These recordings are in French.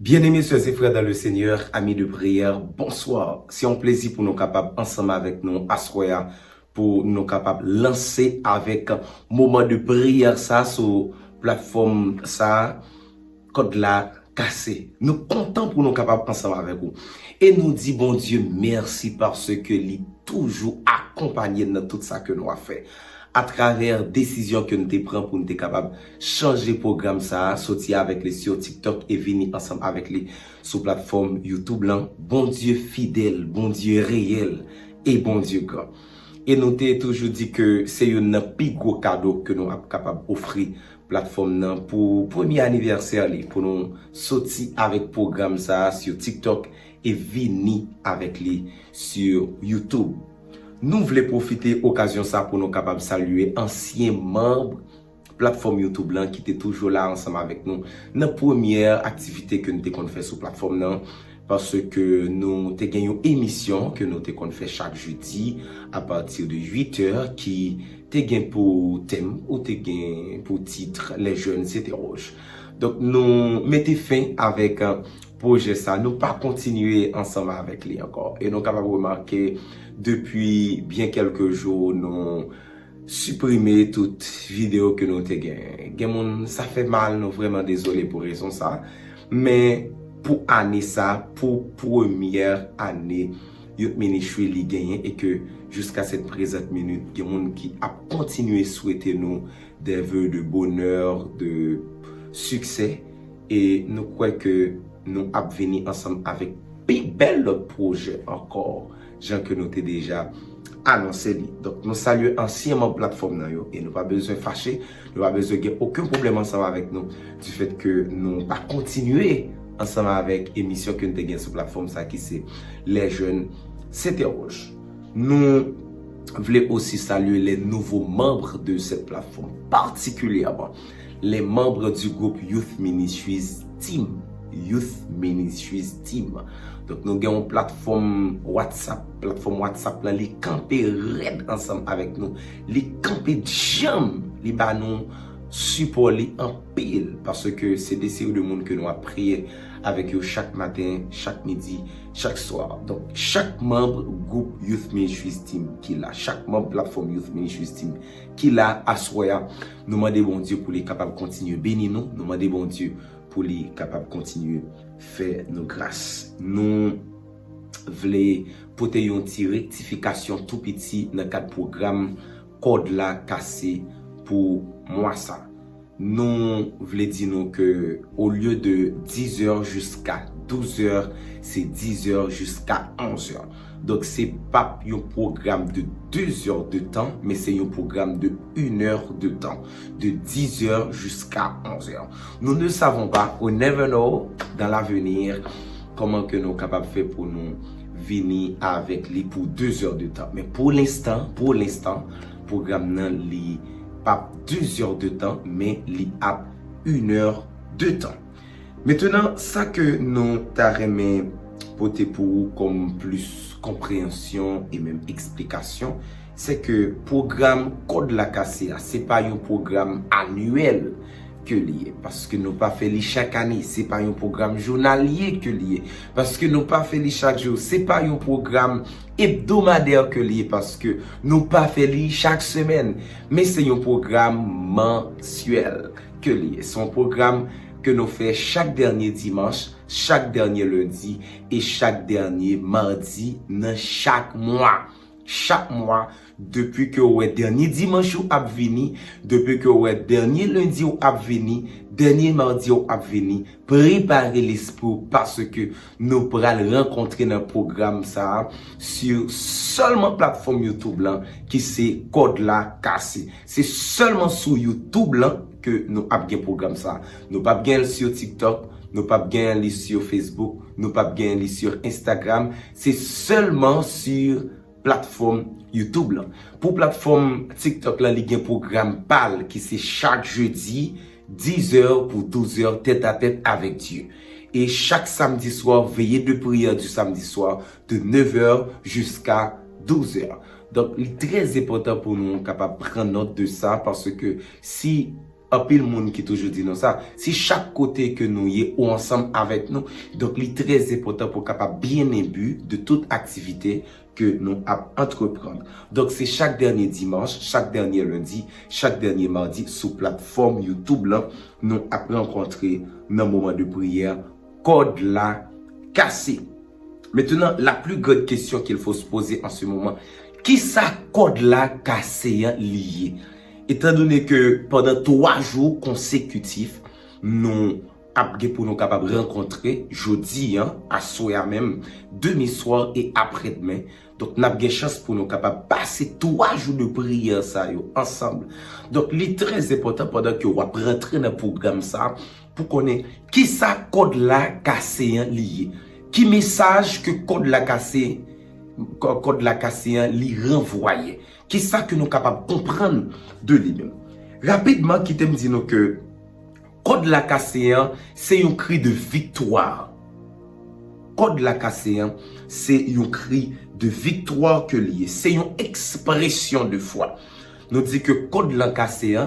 Bien-aimés sœurs et frères dans le Seigneur, amis de prière, bonsoir. C'est un plaisir pour nous capables ensemble avec nous, assoya, pour nous capables lancer avec un moment de prière ça sur plateforme ça, code là cassé. Nous comptons pour nous capables ensemble avec vous. Et nous dit bon Dieu merci parce que lui toujours accompagné dans tout ça que nous avons fait. À travers décision que nous te prenons pour nous être capable changer programme ça, sortir avec les sur TikTok et venir ensemble avec les sur plateforme YouTube là. Bon Dieu fidèle, bon Dieu réel et bon Dieu grand. Et nous t'ai toujours dit que c'est un plus gros cadeau que nous sommes capables d'offrir plateforme là pour premier anniversaire pour nous sortir avec programme ça sur TikTok et venir avec les sur YouTube. Nous voulons profiter de l'occasion ça pour nous capables de saluer anciens membres plateforme YouTube là qui étaient toujours là ensemble avec nous. Notre première activité que nous avons fait sur plateforme là parce que nous avons gagné une émission que nous avons fait chaque jeudi à partir de 8h qui te gain pour thème ou te gain pour titre les jeunes s'interrogent. Donc nous mettons fin avec projet ça, nous pas continuer ensemble avec lui encore. Et nous capables remarquer depuis bien quelques jours nous supprimer toute vidéo que nous avons gagné. Ça fait mal, nous vraiment désolé pour raison ça. Mais pour année ça, pour première année, Youth Ministry li gagné et que jusqu'à cette présente minute, il y a des gens qui a continué à souhaiter nous des vœux de bonheur, de succès et nous croyons que nous avons venir ensemble avec plus bel projet encore, gens que nous avons déjà annoncé. Donc nous saluons anciennement plateforme et nous pas besoin de fâcher, nous pas besoin de aucun problème ensemble avec nous du fait que nous pas continuer ensemble avec émission que nous avons sur plateforme ça qui c'est les jeunes s'interrogent. Nous voulons aussi saluer les nouveaux membres de cette plateforme, particulièrement les membres du groupe Youth Ministries Team. Youth Ministries Team. Donc nous avons une plateforme WhatsApp là, les camper red ensemble avec nous, les camper jam, les ba nous support en pile parce que c'est des séries de monde que nous avons prié avec eux chaque matin, chaque midi, chaque soir. Donc chaque membre groupe Youth Ministries Team qui l'a, chaque membre plateforme Youth Ministries Team qui l'a assoya, nous demandons bon Dieu pour les capables de continuer bénir nous, nous demandons bon Dieu pour les capables de continuer faire nos grâces. Nous voulons porter une petite rectification tout petit dans le cadre programme code là cassé pour moi ça. Nous voulons dire que au lieu de 10h jusqu'à 12h, c'est 10h jusqu'à 11h. Donc c'est pas un programme de 2 heures de temps, mais c'est un programme de 1 heure de temps, de 10h jusqu'à 11h. Nous ne savons pas, on never know dans l'avenir comment que nous sommes capables de faire pour nous venir avec lui pour 2 heures de temps. Mais pour l'instant, programme nan li pas 2 heures de temps, mais li a 1 heure de temps. Maintenant, ça que nous t'arrêtons porter pour vous comme plus compréhension et même explication, c'est que programme Code la Cassé, c'est pas un programme annuel que lié parce que nous pas fait chaque année, c'est pas un programme journalier que lié parce que nous pas fait chaque jour, c'est pas un programme hebdomadaire que lié parce que nous pas fait chaque semaine, mais c'est un programme mensuel que lié. C'est un programme que nous faisons chaque dernier dimanche, chaque dernier lundi et chaque dernier mardi dans chaque mois. Chaque mois, depuis que le dernier dimanche ou ap vini, depuis que le dernier lundi ou ap vini, dernier mardi ou ap vini, préparez l'esprit parce que nous pourrons rencontrer dans le programme ça sur seulement plateforme YouTube là qui c'est Code la Cassé. C'est seulement sur YouTube là que nous avons un programme ça. Nous pas bien sur TikTok, nous pas bien sur Facebook, nous pas bien sur Instagram. C'est seulement sur plateforme YouTube là. Pour plateforme TikTok là, il y a un programme PAL qui c'est chaque jeudi 10h pour 12h tête à tête avec Dieu. Et chaque samedi soir, veillée de prière du samedi soir de 9h jusqu'à 12h. Donc, il est très important pour nous capables de prendre note de ça parce que si un pile monde qui toujours dit non ça. Si chaque côté que nous y est ou ensemble avec nous, donc il est très important pour capable bien imbu de toute activité que nous entreprendre. Donc c'est chaque dernier dimanche, chaque dernier lundi, chaque dernier mardi sur plateforme YouTube là, nous avons rencontré dans un moment de prière code là cassé. Maintenant, la plus grande question qu'il faut se poser en ce moment, qui ça code là cassé lié? Étant donné que pendant 3 jours consécutifs, nous avons pour nous capables de rencontrer jeudi, à soir même, demi-soir et après-demain. Donc, nous avons une chance pour nous capables de passer 3 jours de prière ça, ensemble. Donc, il est très important pendant que vous rentrez dans le programme ça, pour connaître qui ça code là cassé lié. Qui message que code la cassé li renvoyé. Qui ça que nous capables de comprendre de lui-même. Rapidement, qui t'aime dire que code la cassé c'est un cri de victoire. Code la cassé c'est un cri de victoire que lié. C'est une expression de foi. Nous dit que code la cassé,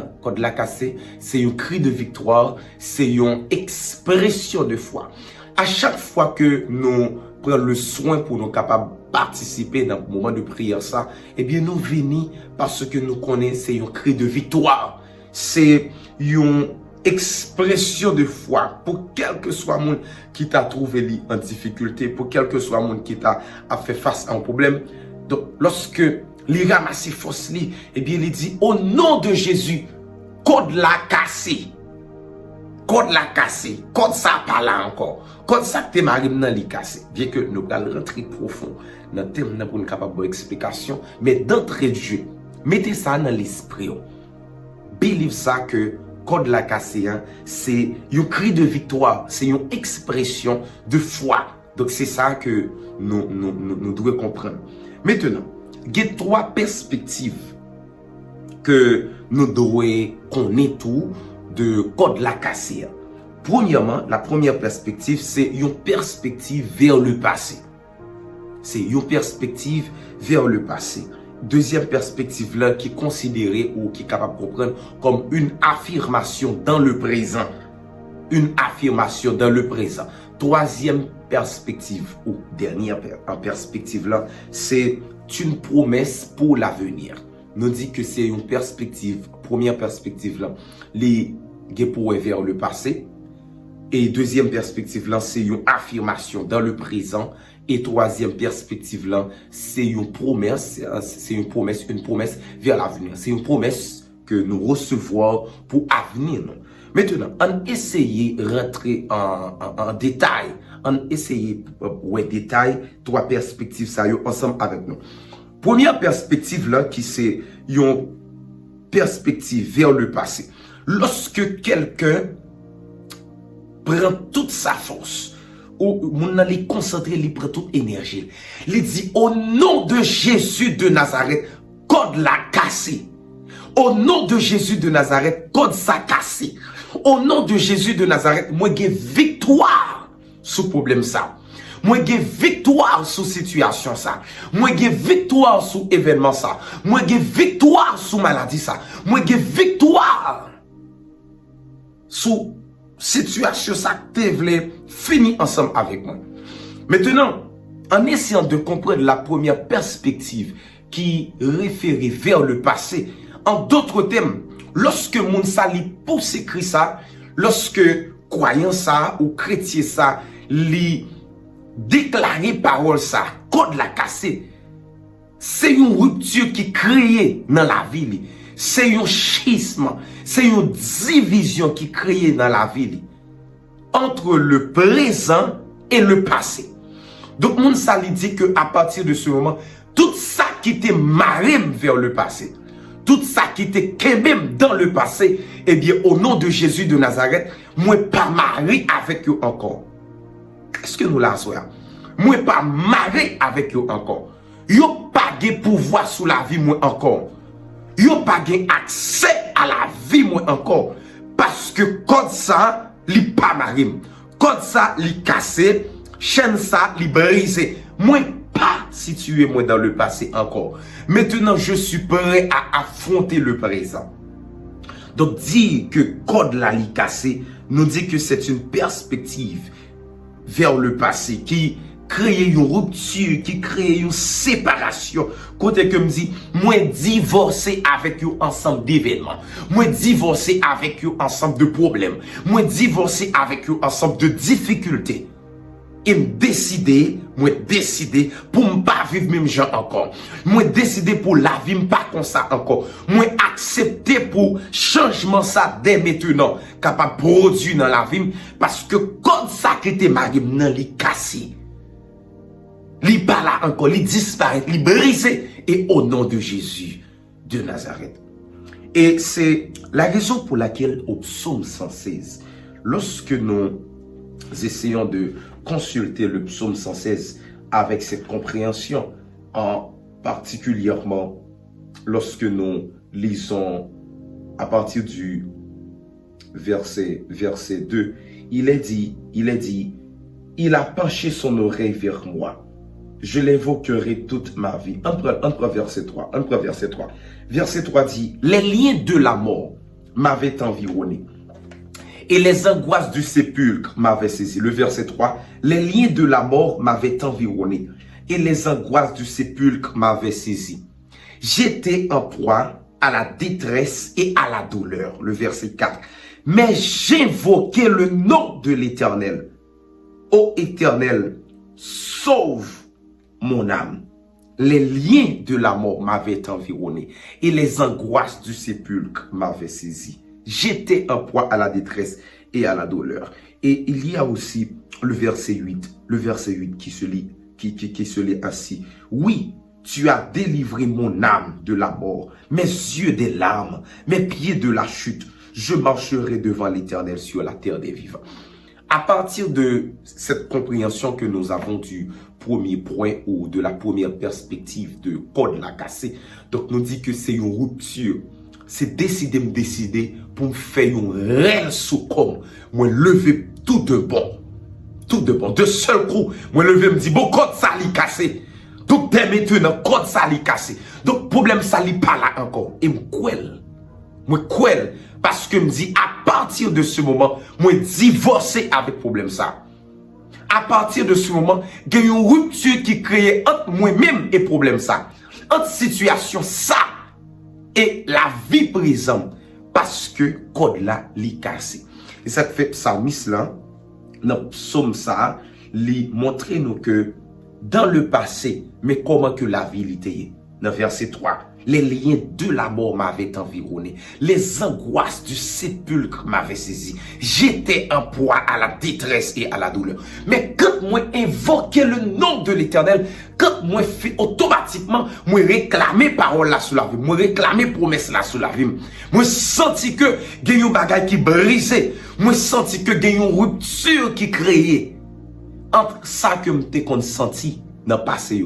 c'est un cri de victoire, c'est une expression de foi. À chaque fois que nous prenons le soin pour nous capables de participer dans le moment de prière ça, eh bien nous venons parce que nous connaissons, c'est un cri de victoire. C'est une expression de foi pour quel que soit le monde qui t'a trouvé en difficulté, pour quel que soit le monde qui t'a fait face à un problème. Donc lorsque il ramasse force, eh bien il dit au nom de Jésus, code la cassé. Code la cassé, code ça pas là encore. Code ça que t'es nan li cassé. Bien que nous allons rentrer profond dans le thème pour nous capable d'explication, mais d'entrée de jeu, mettez ça dans l'esprit. Believe ça que code la cassé, c'est un cri de victoire, c'est une expression de foi. Donc c'est ça que nous devons comprendre. Maintenant, il y a 3 perspectives que nous devons connaître tout de code la cassé. Premièrement, la première perspective, c'est une perspective vers le passé. C'est une perspective vers le passé. Deuxième perspective là, qui est considérée ou qui est capable de comprendre comme une affirmation dans le présent. Une affirmation dans le présent. Troisième perspective ou dernière perspective là, c'est une promesse pour l'avenir. Nous dit que c'est une perspective, première perspective là, les pour vers le passé. Et deuxième perspective là, c'est une affirmation dans le présent. Et troisième perspective là, c'est une promesse vers l'avenir. C'est une promesse que nous recevons pour l'avenir. Maintenant, on essaye de rentrer en détail. On essaye détail 3 perspectives ça ensemble avec nous. Première perspective là, qui c'est une perspective vers le passé. Lorsque quelqu'un prend toute sa force, ou mon allait concentrer, il prend toute énergie, il dit au nom de Jésus de Nazareth, code la cassé. Au nom de Jésus de Nazareth, code ça cassé. Au nom de Jésus de Nazareth, moi j'ai victoire sur problème ça. Moi j'ai victoire sur situation ça. Moi j'ai victoire sur événement ça. Moi j'ai victoire sur maladie ça. Moi j'ai victoire sur situation ça que tu voulais finir ensemble avec moi. Maintenant, en essayant de comprendre la première perspective qui référait vers le passé, en d'autres termes, lorsque moun sa li pousse écrit ça, lorsque croyant ça ou chrétien ça, li déclarer parole ça, code la cassé, c'est une rupture qui créée dans la vie. C'est un schisme, c'est une division qui créée dans la vie entre le présent et le passé. Donc, moun sa li dit que à partir de ce moment, tout ça qui était marré vers le passé, tout ça qui était kemem dans le passé, eh bien, au nom de Jésus de Nazareth, moi pas marié avec eux encore. Est-ce que nous l'avons? Moi pas marié avec eux encore. Yo pas de pouvoir sur la vie moi encore. Yo pas de accès à la vie moi encore. Parce que code ça, li pas marié. Code ça, li cassé. Chaîne ça, li brisé. Moi pas situé moi dans le passé encore. Maintenant, je suis prêt à affronter le présent. Donc, dire que code la li cassé, nous dit que c'est une perspective vers le passé qui crée une rupture, qui crée une séparation. Côté que me dit, moi divorcer avec un ensemble d'événements, moi divorcer avec un ensemble de problèmes, moi divorcer avec un ensemble de difficultés. Et me décider pour ne pas vivre même gens encore. Moi décider pour la vie pas comme ça encore. Moi accepter pour changement ça dès maintenant capable produire dans la vie parce que comme ça qui était marié nan li cassé. Li pas là encore, li disparaît, li brisé et au nom de Jésus de Nazareth. Et c'est la raison pour laquelle au psaume 116, lorsque nous essayons de consulter le psaume 116 avec cette compréhension, en particulièrement lorsque nous lisons à partir du verset 2, il est dit, il a penché son oreille vers moi. Je l'évoquerai toute ma vie. Entre verset 3. Verset 3 dit, les liens de la mort m'avaient environné. Et les angoisses du sépulcre m'avaient saisi. Le verset 3, les liens de la mort m'avaient environné. Et les angoisses du sépulcre m'avaient saisi. J'étais en proie à la détresse et à la douleur. Le verset 4, mais j'invoquais le nom de l'Éternel. Ô Éternel, sauve mon âme. Les liens de la mort m'avaient environné. Et les angoisses du sépulcre m'avaient saisi. J'étais en proie à la détresse et à la douleur. Et il y a aussi le verset 8 qui se lit, qui se lit ainsi. Oui, tu as délivré mon âme de la mort, mes yeux des larmes, mes pieds de la chute. Je marcherai devant l'Éternel sur la terre des vivants. À partir de cette compréhension que nous avons du premier point ou de la première perspective de code la cassé, donc nous dit que c'est une rupture. C'est décider pour me faire un réel soukom. Moi, lever tout de bon. De seul coup, moi, lever me dit, bon, code ça li cassé. Donc, dès maintenant, code ça li cassé. Donc, problème ça li pas là encore. Et moi, parce que me dit, à partir de ce moment, moi, divorcer avec problème ça. À partir de ce moment, il y a une rupture qui crée entre moi-même et problème ça. Entre situation ça. Et la vie présente, parce que code là li cassé. Et ça fait psalmiste là, dans psaume ça, li montre nous que dans le passé, mais comment que la vie était. Dans verset 3, les liens de la mort m'avaient environné, les angoisses du sépulcre m'avaient saisi. J'étais en proie à la détresse et à la douleur. Mais quand moi invoquais le nom de l'Éternel, quand moi fait automatiquement, moi réclamais parole là sous la vie, moi réclamais promesse là sous la vie, moi senti que il y a un bagage qui brisait, moi senti que il y a une rupture qui créait entre ça que m'était consenti dans le passé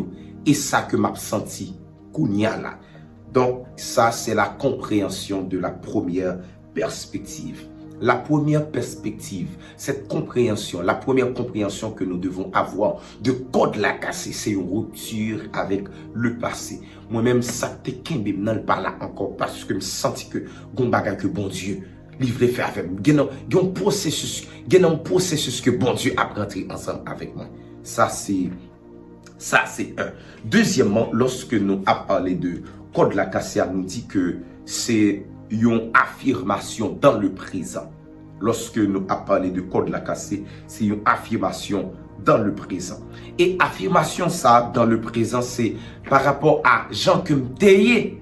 et ça que m'a senti kounya là. Donc, ça, c'est la compréhension de la première perspective. La première perspective, cette compréhension, la première compréhension que nous devons avoir de code la cassé, c'est une rupture avec le passé. Moi-même, ça te kembe m'nan pas là encore parce que je sens que gon bagay que bon Dieu livré fait avec moi. Il y a un processus que bon Dieu a rentré ensemble avec moi. Ça, c'est un. Deuxièmement, lorsque nous avons parlé de code la cassé, nous dit que c'est une affirmation dans le présent. Lorsque nous avons parlé de code la cassé, c'est une affirmation dans le présent. Et affirmation ça dans le présent, c'est par rapport à gens que m'teye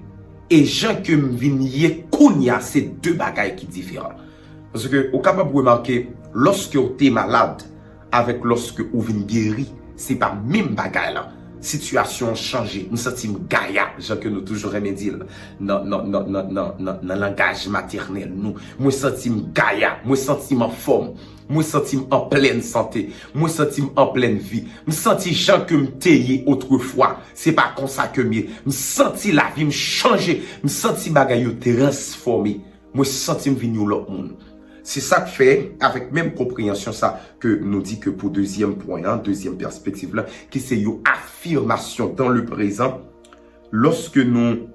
et gens que m'viniye kounya, c'est deux bagailles qui différents. Parce que au capable de remarquer, lorsque vous êtes malade avec lorsque vous venez guéri, c'est pas même bagaille là. Situation changée, nous sentons gaïa, genre que nous toujours aimé dire dans langage maternel, nous sentons gaïa, nous sentons en forme, nous sentons en pleine santé, nous sentons en pleine vie, nous sentons gens que m'teye autrefois, c'est pas comme ça que nous sentons la vie me changer, nous sentons bagaille transformé, nous sentons venir l'autre monde. C'est ça que fait, avec même compréhension, ça, que nous dit que pour deuxième point, deuxième perspective là, qui c'est une affirmation dans le présent, lorsque nous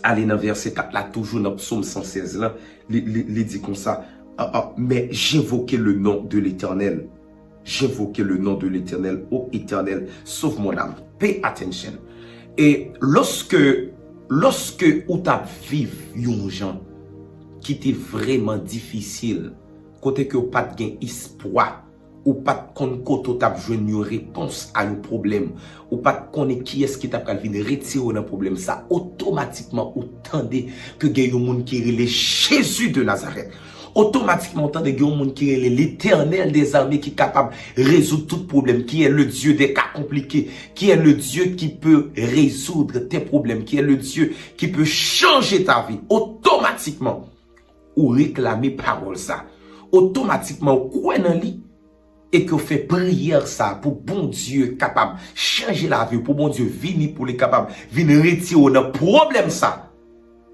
Allez dans verset 4 là, toujours dans Psaume 116 là, il dit comme ça, mais j'invoquais le nom de l'Éternel. J'invoquais le nom de l'Éternel. Ô Éternel, sauve mon âme. Pay attention. Et lorsque ou t'as vive yon gens qui était vraiment difficile, côté que ou pas de espoir, ou pas de koto t'a joindre une réponse à un problème, ou pas de connaître qui est-ce qui t'a venir retirer un problème, ça automatiquement ou tendez que gen yon moun qui relè Jésus de Nazareth. Automatiquement, on entend des gens qui est l'Éternel des armées qui est capable de résoudre tout problème, qui est le Dieu des cas compliqués, qui est le Dieu qui peut résoudre tes problèmes, qui est le Dieu qui peut changer ta vie. Automatiquement, ou réclamer parole ça. Automatiquement, ou quoi dans lit et que fait prière ça pour bon Dieu capable de changer la vie, pour bon Dieu venir pour les capable venir retirer le problème ça.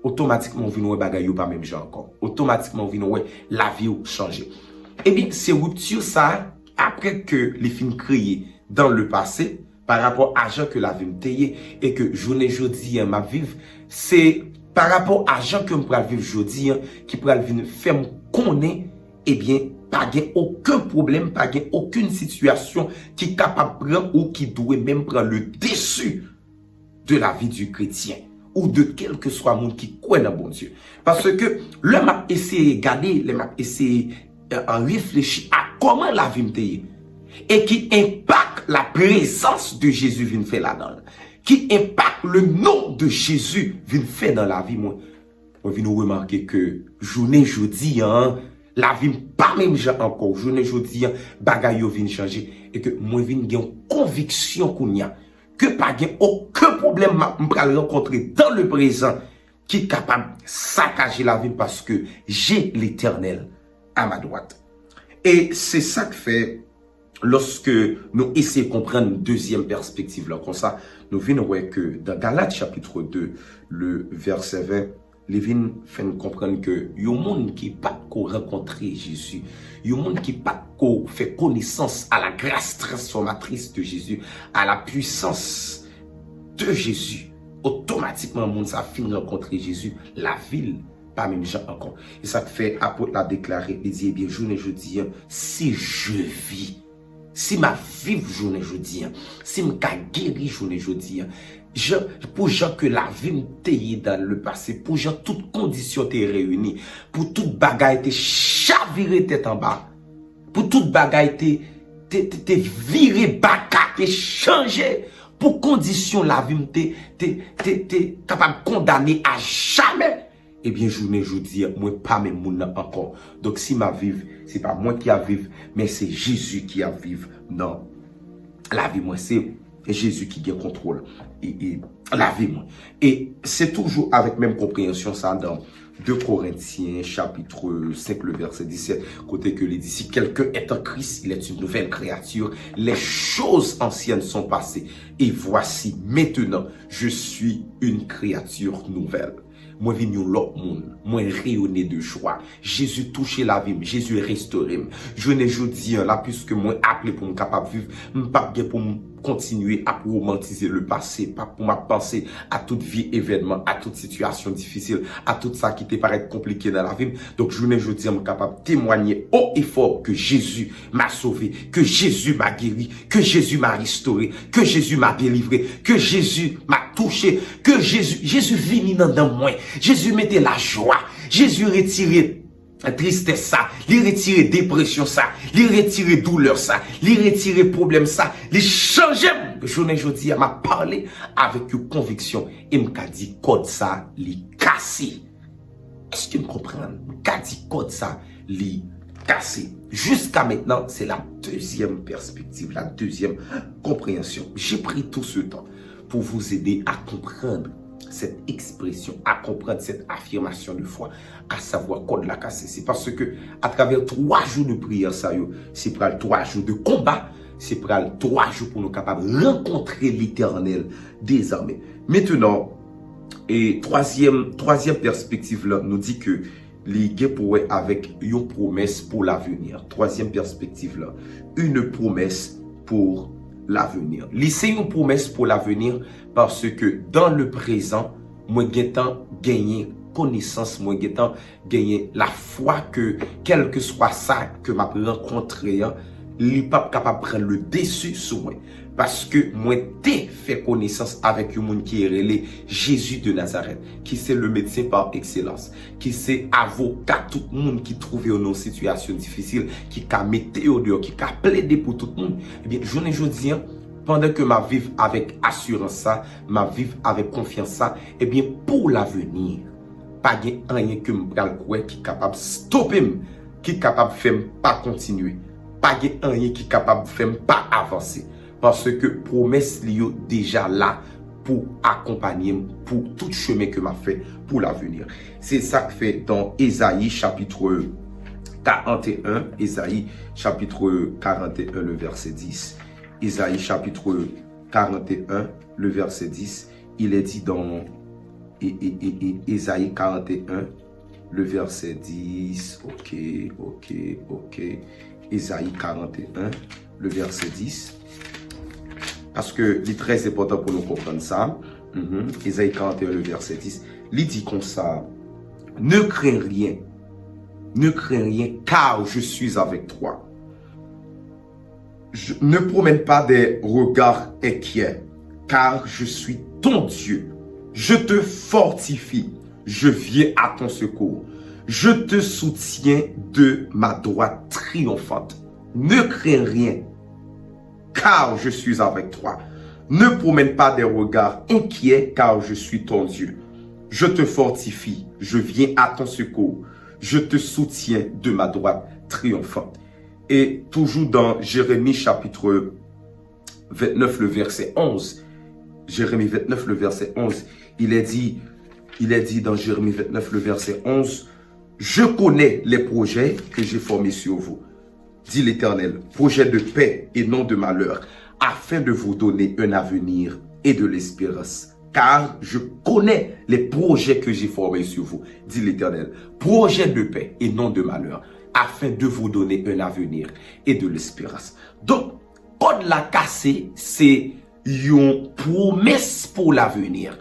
Automatiquement, vous ne bagay pas même genre encore. Automatiquement, vous ne la vie changer. Eh bien, c'est rupture ça, après que les films créés dans le passé, par rapport à gens que la vie me taillé, et que journée jeudi, ma vive, c'est par rapport à gens que me pral vivre jeudi, qui pral venir faire me connaître, eh bien, pas aucun problème, pas aucune situation qui est capable de prendre ou qui doit même prendre le dessus de la vie du chrétien. Ou de quel que soit le monde qui croit dans bon Dieu. Parce que le m'a essayé de regarder, le m'a essayé de réfléchir à comment la vie me et qui impacte la présence de Jésus vient faire là-dedans. Qui impacte le nom de Jésus vient faire dans la vie. Moi viens remarquer que journée jeudi, la vie pas même encore. Journée jeudi, bagay yo vient changer. Et que moi viens gagner conviction qu'on y a. Que pas aucun problème me rencontrer dans le présent qui est capable de saccager la vie parce que j'ai l'Éternel à ma droite. Et c'est ça que fait lorsque nous essayons de comprendre une deuxième perspective là comme ça, nous venons voir que dans Galates chapitre 2, le verset 20, Lévin fait nous comprendre que il y a un monde qui pas rencontrer Jésus, il y a un monde qui pas fait connaissance à la grâce transformatrice de Jésus, à la puissance de Jésus. Automatiquement, le monde ça finit rencontrer Jésus, la ville pas même gens encore. Et ça fait apôtre l'a déclaré, il dit eh bien journée jeudi, si je vis, si ma vie journée jeudi, si me guéri journée jeudi, pour gens que la vie me taillée dans le passé, pour gens toutes conditions étaient réunies, pour toute bagaille était chaviré tête en bas, pour toute bagaille était viré baka, était changé, pour condition la vie me t'es capable de condamner à jamais. Eh bien, journée, je dis, moi, pas même moun encore. Donc, si ma vive, c'est pas moi qui a vive, mais c'est Jésus qui a vive. Non. La vie, moi, c'est Jésus qui a contrôle. Et la vie, moi. Et c'est toujours avec même compréhension, ça, dans 2 Corinthiens, chapitre 5, le verset 17, côté que il dit, si quelqu'un est en Christ, il est une nouvelle créature. Les choses anciennes sont passées. Et voici, maintenant, je suis une créature nouvelle. Moi, venu l'autre monde, moi, rayonné de joie. Jésus touché la vie, Jésus restauré. Je ne dis là, puisque moi, appelé pour me capable de vivre, pas pour me continuer à romantiser le passé, pas pour me penser à toute vie, événement, à toute situation difficile, à tout ça qui te paraît compliqué dans la vie. Donc, je ne dis, je suis capable de témoigner haut et fort que Jésus m'a sauvé, que Jésus m'a guéri, que Jésus m'a restauré, que Jésus m'a délivré, que Jésus m'a touché, que Jésus vit dans moi. Jésus mettait la joie. Jésus retirait tristesse ça, il retirait dépression ça, il retirait douleur ça, il retirait problème ça, il changeait. Journée jeudi, il m'a parlé avec une conviction et m'a dit code ça, il cassé. Est-ce que vous comprenez? M'a dit code ça, il cassé. Jusqu'à maintenant, c'est la deuxième perspective, la deuxième compréhension. J'ai pris tout ce temps pour vous aider à comprendre cette expression, à comprendre cette affirmation de foi, à savoir quoi de la casser. C'est parce que à travers 3 jours de prière, c'est pour 3 jours de combat, c'est pour 3 jours pour nous capables de rencontrer l'Éternel désormais. Maintenant, et troisième perspective là, nous dit que les gars pourraient avec une promesse pour l'avenir. Troisième perspective là, une promesse pour l'avenir. Laissez une promesse pour l'avenir parce que dans le présent, moi getan gagner connaissance, moi getan gagner la foi que quel que soit ça que m'a rencontré, li pas capable prendre le dessus sur moi parce que moi t'ai fait connaissance avec un monde qui est relé Jésus de Nazareth, qui c'est le médecin par excellence, qui c'est avocat tout le monde qui trouve une situation difficile, qui a metté au dehors, qui a plaidé pour tout le monde. Eh bien, je ne dis pendant que ma vive avec assurance ça, ma vive avec confiance ça, eh bien pour l'avenir, pas rien que m'pral quoi qui capable stopper, qui capable faire pas continuer. Pas rien qui capable faire pas avancer parce que promesse li yo déjà là pour accompagner pour tout chemin que m'a fait pour l'avenir. C'est ça que fait dans Ésaïe chapitre 41, Ésaïe chapitre 41 le verset 10. Ésaïe chapitre 41 le verset 10, il est dit dans Ésaïe 41 le verset 10. OK. Ésaïe 41, le verset 10. Parce que c'est très important pour nous comprendre ça. Ésaïe 41, le verset 10. Il dit comme ça. Ne crains rien, car je suis avec toi. Ne promène pas des regards inquiets, car je suis ton Dieu. Je te fortifie, je viens à ton secours. Je te soutiens de ma droite triomphante. Ne crains rien, car je suis avec toi. Ne promène pas des regards inquiets, car je suis ton Dieu. Je te fortifie, je viens à ton secours. Je te soutiens de ma droite triomphante. Et toujours dans Jérémie chapitre 29, le verset 11. Jérémie 29, le verset 11. Il est dit dans Jérémie 29, le verset 11. Je connais les projets que j'ai formés sur vous, dit l'Éternel, projets de paix et non de malheur, afin de vous donner un avenir et de l'espérance. Car je connais les projets que j'ai formés sur vous, dit l'Éternel, projets de paix et non de malheur, afin de vous donner un avenir et de l'espérance. Donc, code la cassé, c'est une promesse pour l'avenir.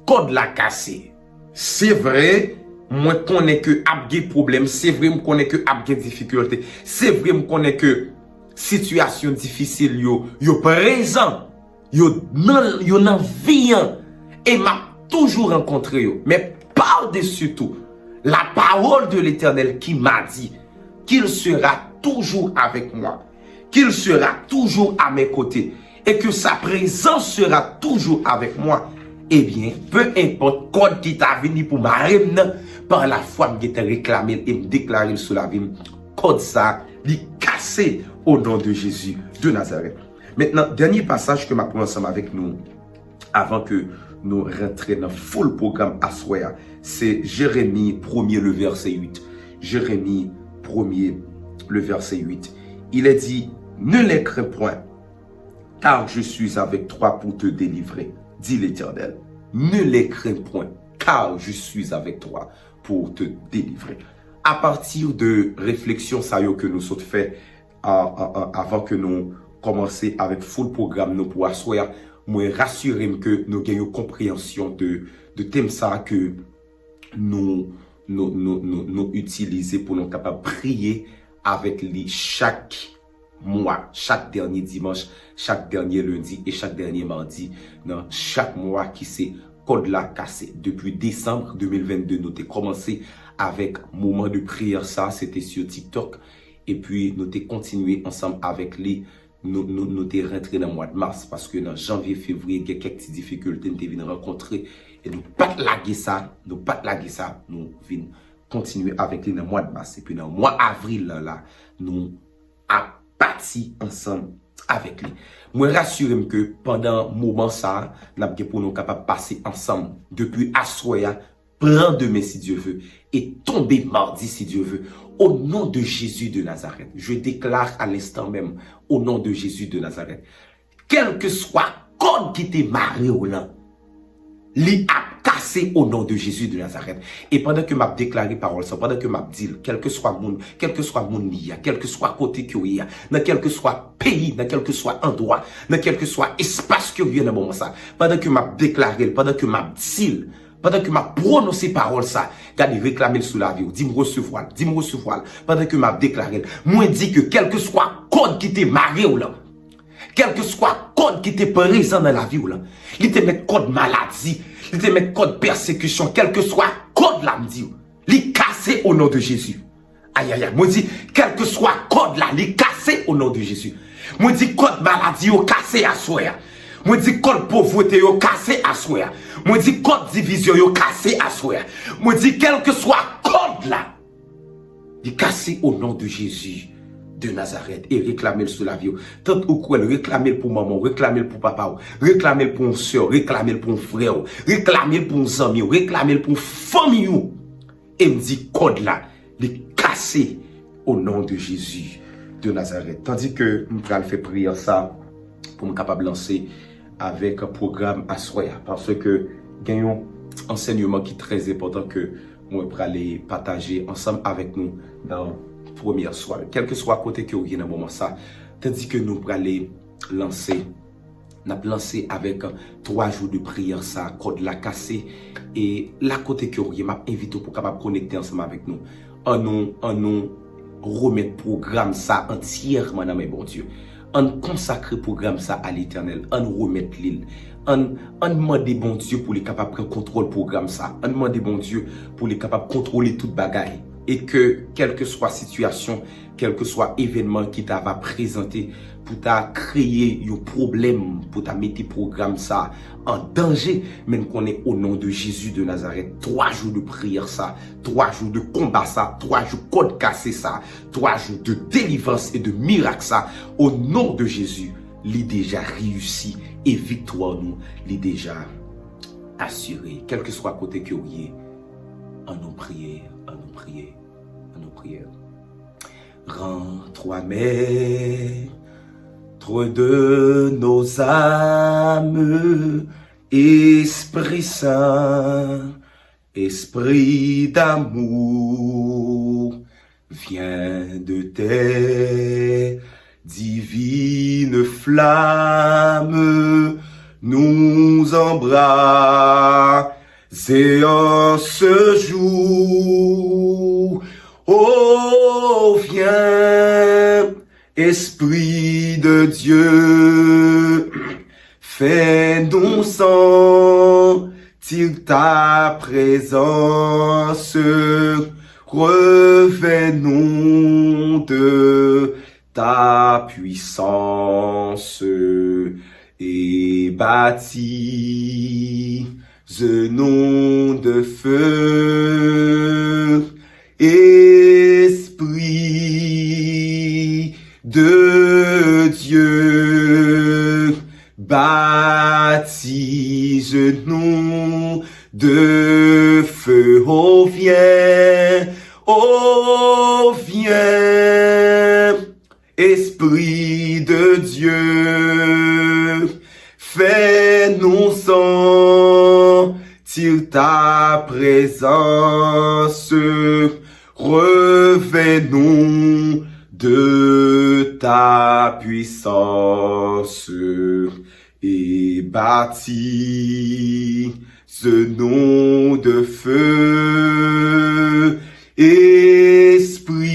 Code la cassé, c'est vrai. Moi, connais que abgé problème, c'est vrai, moi connais que abgé difficulté, c'est vrai, moi connais que situation difficile yo présent, yo nan vie et m'a toujours rencontré yo. Mais par-dessus tout, la parole de l'Éternel qui m'a dit qu'il sera toujours avec moi, qu'il sera toujours à mes côtés et que sa présence sera toujours avec moi. Eh bien, peu importe code qui t'a venu pour ma ramener, par la foi, je t'ai réclamé et me déclaré sur la vie, code ça, li cassé au nom de Jésus de Nazareth. Maintenant, dernier passage que m'a pris ensemble avec nous, avant que nous rentrions dans full programme à soir, c'est Jérémie 1er, le verset 8. Jérémie 1er, le verset 8. Il est dit, ne les crains point, car je suis avec toi pour te délivrer, dit l'Éternel. Ne les crains point, car je suis avec toi pour te délivrer. À partir de réflexion ça y est que nous sommes fait avant que nous commencer avec full programme nous pour asseoir, moi rassurer que nous gagnons compréhension de thème ça que nous utiliser pour nous capables prier avec lui chaque mois, chaque dernier dimanche, chaque dernier lundi et chaque dernier mardi, dans chaque mois qui s'est code là cassé. Depuis décembre 2022, nous avons commencé avec moment de prière, ça c'était sur TikTok. Et puis nous avons continué ensemble avec lui. Nous sommes rentrés dans le mois de mars parce que dans janvier, février, il y a quelques petites difficultés, nous venons rencontrer et nous pas laguer ça, nous venons continuer avec lui dans le mois de mars. Et puis dans le mois d'avril, là, nous avons parti ensemble avec lui. Moi rassure que pendant moment ça, nous avons pour nous capables de passer ensemble depuis Assoya, prendre demain si Dieu veut et tomber mardi si Dieu veut. Au nom de Jésus de Nazareth, je déclare à l'instant même, au nom de Jésus de Nazareth, quel que soit code qui t'est marré au là, li a cassé au nom de Jésus de Nazareth. Et pendant que m'a déclaré parole ça, pendant que m'a dit, quel que soit mon lia, quel que soit côté que y a, dans quel que soit pays, dans quel que soit endroit, dans quel que soit espace que y a dans moment ça, pendant que m'a déclaré, pendant que m'a dit, pendant que m'a prononcé parole ça, regardez, réclamer sous la vie, dis-moi recevoir, pendant que m'a déclaré, moi dit que quel que soit code qui t'est marié ou là, quel que soit code qui t'est présent dans la vie ou là, il te met code maladie, il te met code persécution, quel que soit code là, me dit, il cassé au nom de Jésus. Aïe aïe aïe, moi dit, quel que soit code là, il cassé au nom de Jésus. Moi dit, code maladie, au cassé à soi. Moi dis code pauvreté yo cassé à soi. Moi dis code division yo cassé à soi. Moi dis quel que soit code là, il cassé au nom de Jésus de Nazareth et réclamer sur la vie. Tant ou quoi réclamer pour maman, réclamer pour papa, réclamer pour une soeur, réclamer pour un frère, réclamer pour un ami, réclamer pour une famille. Et me dit code là, il cassé au nom de Jésus de Nazareth. Tandis que nous allons faire prier ça pour me capable lancer avec un programme à soya parce que gagnons enseignement qui est très important que moi pour aller partager ensemble avec nous dans première soirée quel que soit côté que vous êtes dans moment ça tandis que nous pour aller lancer avec 3 jours de prière ça code la cassé et la côté que vous m'a invité pour capable connecter ensemble avec nous en nous remettre programme ça entièrement dans mes bon Dieu. On consacre le programme ça à l'éternel, on remet l'île, on demande bon Dieu pour les capables de prendre contrôle programme ça, on demande bon Dieu pour les capables de contrôler toute bagaille et que quelle que soit situation, quel que soit événement qui t'a va présenter pour t'a créer un problème, pour t'a mettre programme ça en danger, même qu'on est au nom de Jésus de Nazareth, 3 jours de prière ça, 3 jours de combat ça, 3 jours code cassé ça, 3 jours de délivrance et de miracle ça, au nom de Jésus, l'est déjà réussi et victoire nous, l'est déjà assuré, quel que soit côté que vous êtes, en nous prier. Rends-toi maître de nos âmes, Esprit Saint, Esprit d'amour, viens de tes divines flammes, nous embrasser en ce jour. Oh, viens, Esprit de Dieu, fais-nous sentir ta présence, revêt-nous de ta puissance et baptise-nous de feu. Esprit de Dieu, baptise-nous de feu. Oh viens, Esprit de Dieu, fais-nous sentir ta présence, revêt-nous de ta puissance et baptise-nous de feu. Esprit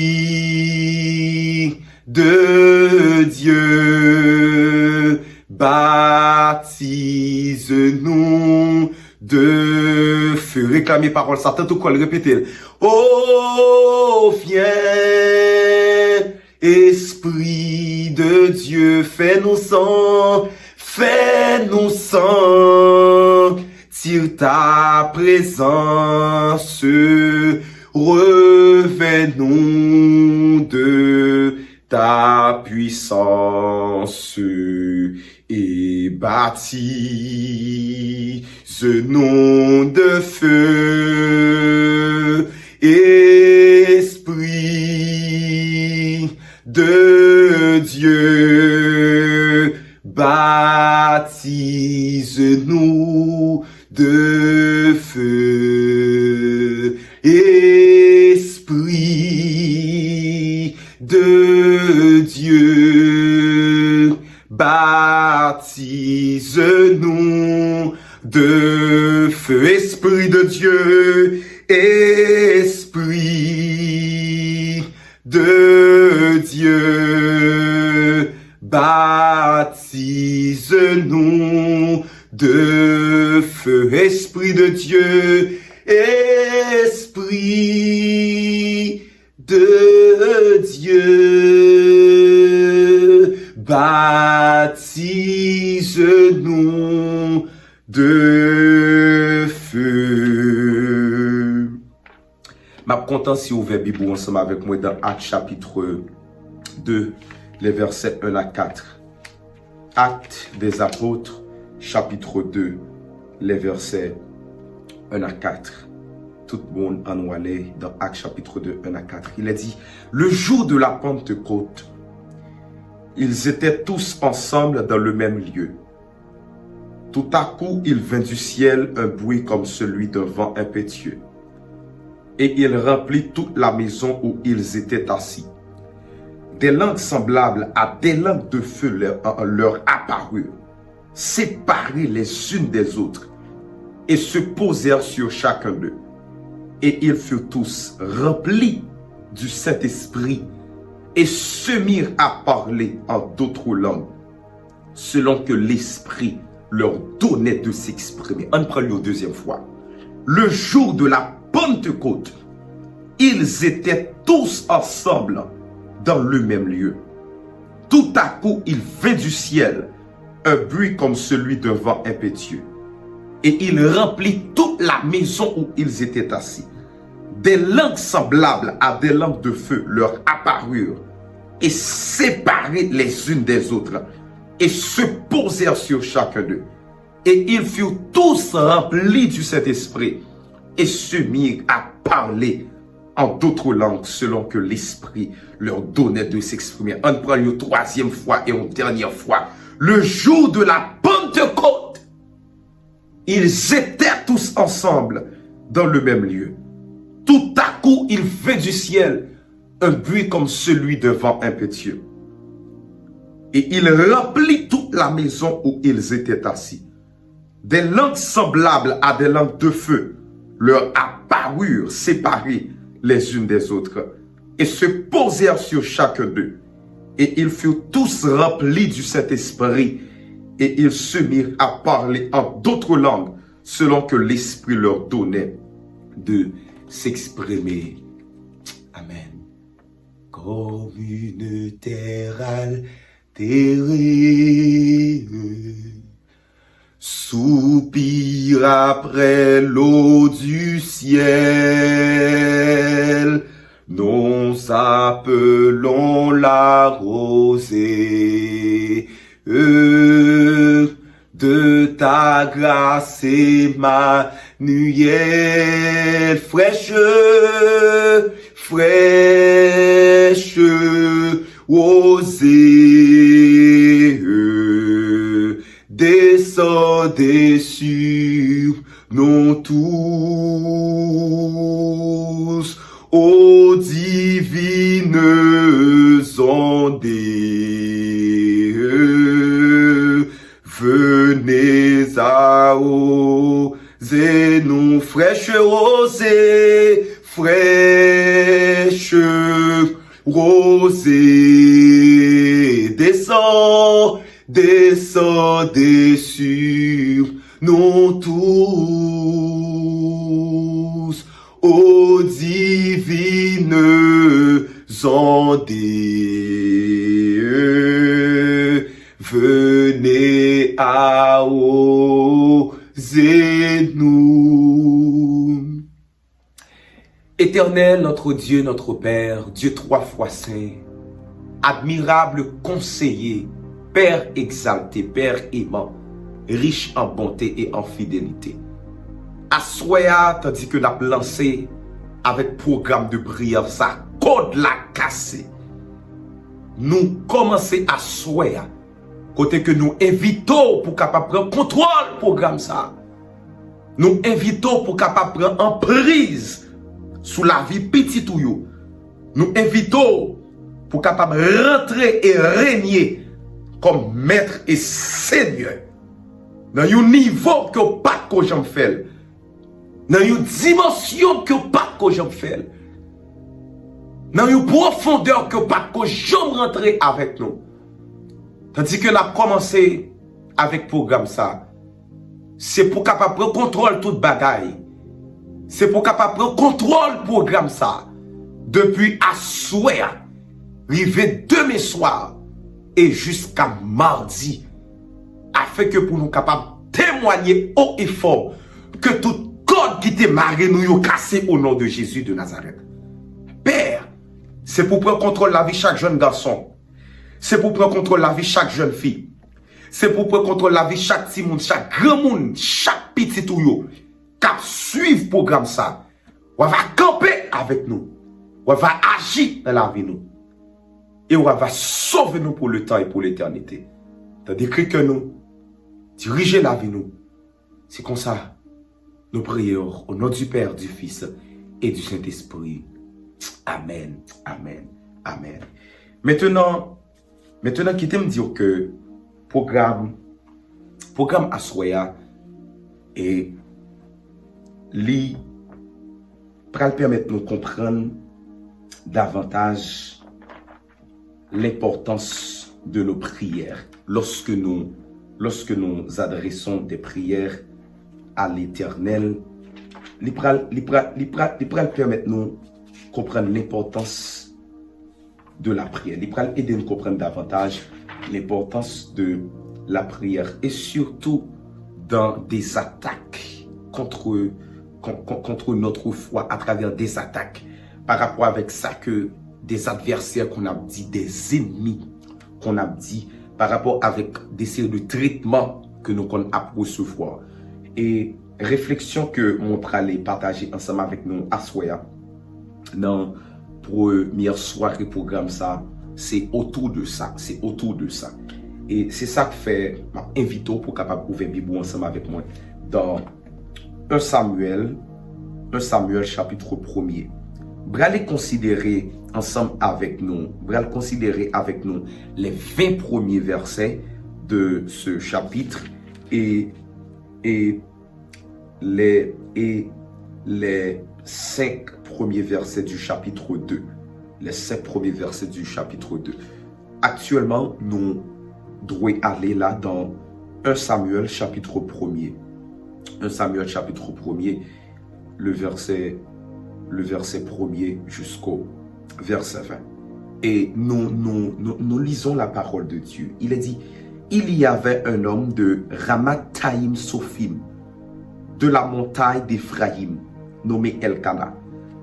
de Dieu, baptise-nous de feu. Réclamez parole, ça tente ou quoi le répéter. Oh, viens, Esprit de Dieu, fais-nous sentir ta présence, revêt-nous de ta puissance et baptise-nous de feu. Esprit de Dieu, baptise-nous de de Dieu, baptise-nous de feu, Esprit de Dieu, Esprit de Dieu, baptise-nous de feu, Esprit de Dieu, Esprit de Dieu, baptise-nous de feu. Je suis content si vous ouvrez la Bible ensemble avec moi dans Actes chapitre 2, les versets 1 à 4. Actes des apôtres, chapitre 2, les versets 1 à 4. Tout le monde en nous aller dans Actes chapitre 2, 1 à 4. Il a dit, le jour de la Pentecôte, ils étaient tous ensemble dans le même lieu. Tout à coup, il vint du ciel un bruit comme celui d'un vent impétueux. Et il remplit toute la maison où ils étaient assis. Des langues semblables à des langues de feu leur apparurent, séparées les unes des autres, et se posèrent sur chacun d'eux. Et ils furent tous remplis du Saint-Esprit et se mirent à parler en d'autres langues, selon que l'Esprit leur donnait de s'exprimer. On prend le deuxième fois. Le jour de la Pentecôte, ils étaient tous ensemble dans le même lieu. Tout à coup, il vint du ciel un bruit comme celui d'un vent impétueux. Et il remplit toute la maison où ils étaient assis. Des langues semblables à des langues de feu leur apparurent et séparées les unes des autres et se posèrent sur chacun d'eux. Et ils furent tous remplis du Saint-Esprit et se mirent à parler en d'autres langues selon que l'Esprit leur donnait de s'exprimer. On prend une troisième fois et une dernière fois. Le jour de la Pentecôte, ils étaient tous ensemble dans le même lieu. Tout à coup, il vint du ciel un bruit comme celui d'un vent impétueux. Et il remplit toute la maison où ils étaient assis. Des langues semblables à des langues de feu leur apparurent séparées les unes des autres et se posèrent sur chacun d'eux. Et ils furent tous remplis du Saint-Esprit et ils se mirent à parler en d'autres langues selon que l'Esprit leur donnait de s'exprimer. Amen. Comme une terre altérée, soupire après l'eau du ciel, nous appelons la rosée de ta grâce, Emmanuel, fraîche, fraîche rosée, descendez sur nous tous, ô divines ondées, venez arroser nous, fraîche rosée, fraîche rosée, descendez sur nous tous, ô divines ondées, venez arroser nous. Éternel, notre Dieu, notre Père, Dieu trois fois saint, admirable conseiller, Père exalté, Père aimant, riche en bonté et en fidélité. Assoya, tandis que n'a lancé avec programme de prière, ça code la cassé. Nous commençons à soya, côté que nous invitons pour capable prendre contrôle programme ça. Nous invitons pour capable prendre emprise sous la vie petite ou yo. Nous invitons pour capable rentrer et régner comme maître et seigneur. Dans un niveau que pas que j'en fais. Dans une dimension que pas que j'en fais. Dans une profondeur que pas que j'en rentrer avec nous. Tandis que nous avons commencé avec le programme ça. C'est pour capable prendre contrôle toute bagaille. C'est pour capable prendre contrôle programme ça. Depuis à souhait, arrivé demain soir et jusqu'à mardi, afin que pour nous capables témoigner haut et fort que tout code qui était marré nous y cassé au nom de Jésus de Nazareth. Père, c'est pour prendre contrôle de la vie de chaque jeune garçon. C'est pour prendre contrôle de la vie de chaque jeune fille. C'est pour prendre contrôle de la vie de chaque petit monde, chaque grand monde, chaque petit touyo. Cap suivre le programme ça. On va camper avec nous. On va agir dans la vie nous. Et on va sauver nous pour le temps et pour l'éternité. Tandis que nous, diriger la vie nous. C'est comme ça. Nous prions au nom du Père, du Fils et du Saint-Esprit. Amen. Amen. Amen. Maintenant, qui me dire que programme Assoya et li pral permettre nous comprendre davantage l'importance de nos prières lorsque nous adressons des prières à l'Éternel. Li pral permettre nous comprendre l'importance de la prière. Li pral aider nous comprendre davantage l'importance de la prière et surtout dans des attaques contre notre foi à travers des attaques par rapport avec ça que des adversaires qu'on a dit, des ennemis qu'on a dit par rapport avec des séries de traitements que nous qu'on a recevoir. Et réflexion que mon pralé partager ensemble avec nous à Soya dans première soirée programme ça, c'est autour de ça, et c'est ça que fait invito pour capable ouvrir Bible ensemble avec moi dans 1 Samuel chapitre 1er. Bral considérer ensemble avec nous, les 20 premiers versets de ce chapitre et les 5 premiers versets du chapitre 2. Les 5 premiers versets du chapitre 2. Actuellement, nous devons aller là dans 1 Samuel chapitre 1er. 1 Samuel chapitre 1er, le verset 1er jusqu'au verset 20. Et nous lisons la parole de Dieu. Il est dit, il y avait un homme de Ramathaïm Sophim, de la montagne d'Éphraïm, nommé Elkana,